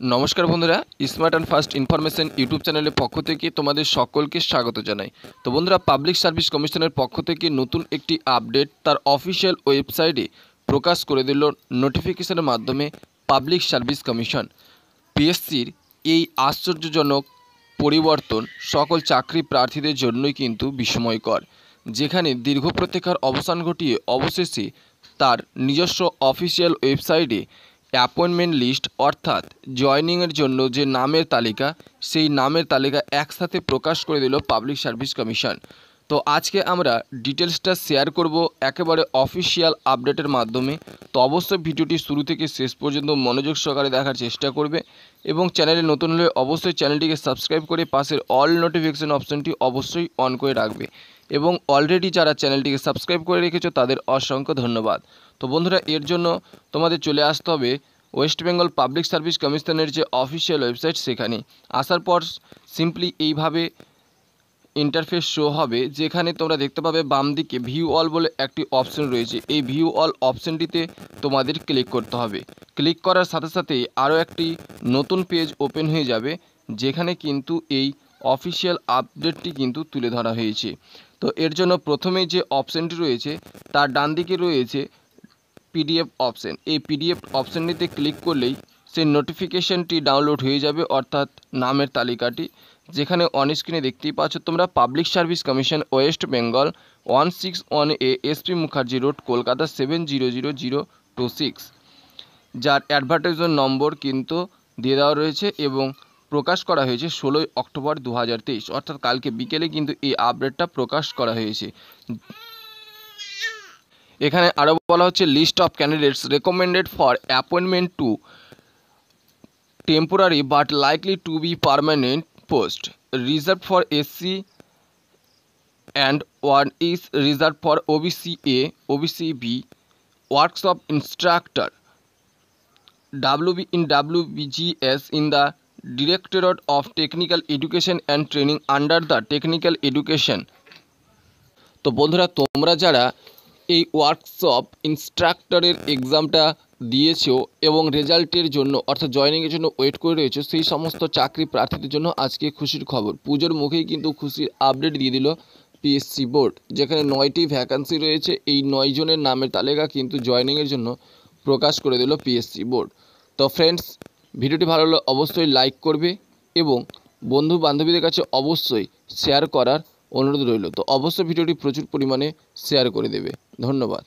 नमस्कार बंधुरा smart and fast information YouTube channel पक्ष थेके तोमादेर सकलके स्वागत जानाई। तो बंधुरा पब्लिक सार्विस कमिशनेर पक्ष थेके नतून एकटी आपडेट तार अफिशियल वेबसाइटे प्रकाश करे दिल नोटिफिकेशनेर माध्यमे पब्लिक सार्विस कमिशन। PSCर এই आश्चर्यजनक परिवर्तन सकल चाकरी प्रार्थीदेर जन्यई किन्तु विस्मयकर, जेखाने दीर्घ प्रतीक्षार अवसान घटिए अवशेषे तार নিজস্ব अफिशियल वेबसाइटे অ্যাপয়েন্টমেন্ট লিস্ট অর্থাৎ জয়েনিংয়ের জন্য যে নামের তালিকা সেই নামের তালিকা একসাথে প্রকাশ করে দিল পাবলিক সার্ভিস কমিশন। তো আজকে আমরা ডিটেলসটা শেয়ার করব একেবারে অফিসিয়াল আপডেটের মাধ্যমে। তো অবশ্যই ভিডিওটি শুরু থেকে শেষ পর্যন্ত মনোযোগ সহকারে দেখার চেষ্টা করবে এবং চ্যানেলে নতুন হলে অবশ্যই চ্যানেলটিকে সাবস্ক্রাইব করে পাশের অল নোটিফিকেশন অপশনটি অবশ্যই অন করে রাখবে এবং অলরেডি যারা চ্যানেলটিকে সাবস্ক্রাইব করে রেখেছো তাদের অসংখ্য ধন্যবাদ। তো বন্ধুরা এর জন্য তোমাদের চলে আসতে হবে ওয়েস্ট বেঙ্গল পাবলিক সার্ভিস কমিশনের যে অফিসিয়াল ওয়েবসাইট সেখানে। আসার পর সিম্পলি এইভাবে ইন্টারফেস শো হবে, যেখানে তোমরা দেখতে পাবে বাম দিকে ভিউ অল বলে একটি অপশন রয়েছে। এই ভিউ অল অপশনটিতে তোমাদের ক্লিক করতে হবে। ক্লিক করার সাথে সাথে আরও একটি নতুন পেজ ওপেন হয়ে যাবে, যেখানে কিন্তু এই অফিসিয়াল আপডেটটি কিন্তু তুলে ধরা হয়েছে। তো এর জন্য প্রথমেই যে অপশনটি রয়েছে তার ডান দিকে রয়েছে পিডিএফ অপশন। এই পিডিএফ অপশনটিতে ক্লিক করলেই সেই নোটিফিকেশনটি ডাউনলোড হয়ে যাবে, অর্থাৎ নামের তালিকাটি, যেখানে অন স্ক্রিনে দেখতেই পাচ্ছ তোমরা public service commission West Bengal 161A SP Mukherjee road Kolkata 700026, যার অ্যাডভার্টাইজমেন্ট নম্বর কিন্তু দিয়ে দেওয়া রয়েছে এবং প্রকাশ করা হয়েছে 16 অক্টোবর 2023, অর্থাৎ কালকে বিকেলে কিন্তু এই আপডেটটা প্রকাশ করা হয়েছে। এখানে আরও বলা হচ্ছে list of candidates recommended for appointment to temporary but likely to be permanent post reserve for SC and one is reserved for OBC-A, OBC-B, workshop instructor, WB in WBGS in the Directorate of Technical Education and Training under the Technical Education। তো বন্ধুরা তোমরা যারা এই workshop ইনস্ট্রাক্টরের এক্সামটা দিয়েছো এবং রেজাল্টের জন্য অর্থাৎ জয়েনিংয়ের জন্য ওয়েট করে রয়েছে, সেই সমস্ত চাকরি প্রার্থীদের জন্য আজকে খুশির খবর। পুজোর মুখেই কিন্তু খুশির আপডেট দিয়ে দিল PSC বোর্ড, যেখানে 9টি ভ্যাকান্সি রয়েছে। এই 9 জনের নামের তালিকা কিন্তু জয়েনিংয়ের জন্য প্রকাশ করে দিল PSC বোর্ড। তো ফ্রেন্ডস, ভিডিওটি ভালো লাগলে অবশ্যই লাইক করবে এবং বন্ধু বান্ধবীদের কাছে অবশ্যই শেয়ার করার অনুরোধ রইল। তো অবশ্যই ভিডিওটি প্রচুর পরিমাণে শেয়ার করে দেবে। ধন্যবাদ।